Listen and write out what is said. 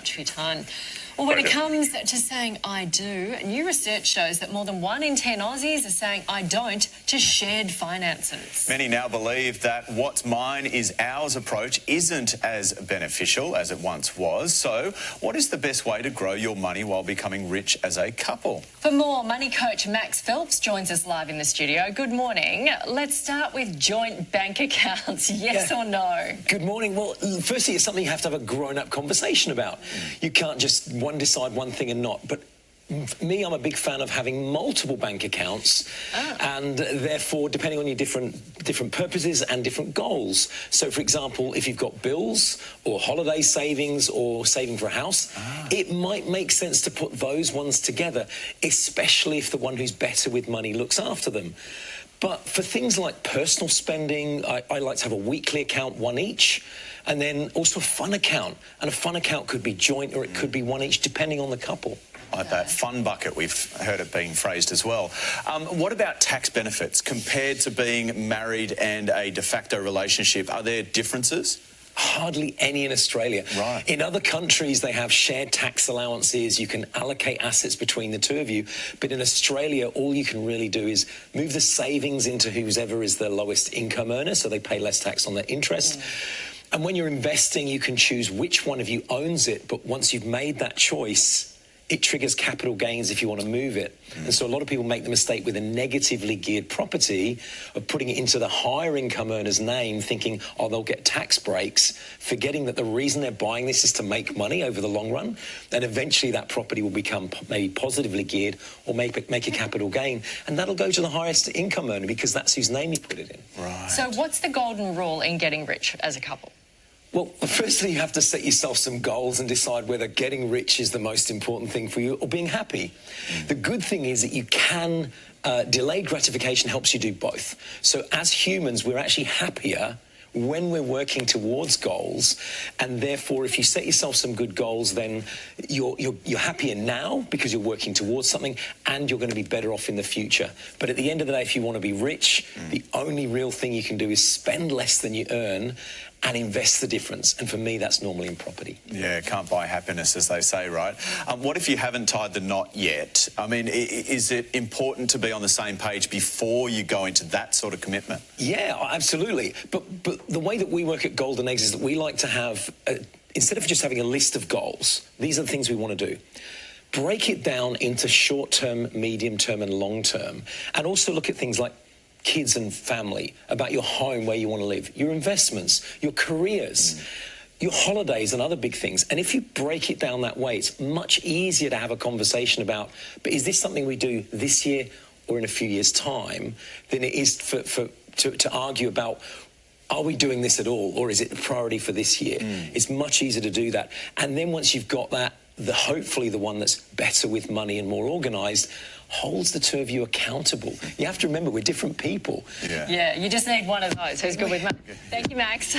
much for your time. Well, when it comes to saying I do, new research shows that more than 1 in 10 Aussies are saying I don't to shared finances. Many now believe that what's mine is ours approach isn't as beneficial as it once was. So what is the best way to grow your money while becoming rich as a couple? For more, money coach Max Phelps joins us live in the studio. Good morning. Let's start with joint bank accounts, yes or no? Good morning. Well, firstly, it's something you have to have a grown-up conversation about. You can't just decide one thing and not. But me, I'm a big fan of having multiple bank accounts, and therefore, depending on your different purposes and different goals. So, for example, if you've got bills or holiday savings or saving for a house, it might make sense to put those ones together, especially if the one who's better with money looks after them. But for things like personal spending, I like to have a weekly account, one each, and then also a fun account. And a fun account could be joint or it could be one each, depending on the couple. Like that fun bucket, we've heard it being phrased as well. What about tax benefits compared to being married and a de facto relationship? Are there differences? Hardly any in Australia. Right. In other countries, they have shared tax allowances. You can allocate assets between the two of you. But in Australia, all you can really do is move the savings into whoever is the lowest income earner, so they pay less tax on their interest. And when you're investing, you can choose which one of you owns it. But once you've made that choice, it triggers capital gains if you want to move it. And so a lot of people make the mistake with a negatively geared property of putting it into the higher income earner's name, thinking, oh, they'll get tax breaks, forgetting that the reason they're buying this is to make money over the long run. And eventually that property will become maybe positively geared or make a capital gain. And that'll go to the highest income earner because that's whose name you put it in. Right. So what's the golden rule in getting rich as a couple? Well, firstly, you have to set yourself some goals and decide whether getting rich is the most important thing for you or being happy. The good thing is that you can, delayed gratification helps you do both. So as humans, we're actually happier when we're working towards goals, and therefore if you set yourself some good goals, then you're happier now because you're working towards something, and you're going to be better off in the future. But at the end of the day, if you want to be rich, the only real thing you can do is spend less than you earn and invest the difference. And for me, that's normally in property. Yeah, can't buy happiness, as they say, right? What if you haven't tied the knot yet? I mean, is it important to be on the same page before you go into that sort of commitment? Yeah, absolutely. But the way that we work at Golden Eggs is that we like to have, instead of just having a list of goals, these are the things we want to do. Break it down into short-term, medium-term and long-term. And also look at things like kids and family, about your home, where you want to live, your investments, your careers, your holidays and other big things. And if you break it down that way, it's much easier to have a conversation about, but is this something we do this year or in a few years' time, than it is to argue about, are we doing this at all, or is it a priority for this year? It's much easier to do that. And then once you've got that, hopefully the one that's better with money and more organised holds the two of you accountable. You have to remember, we're different people. Yeah, you just need one of those who's good with money. Thank you, Max.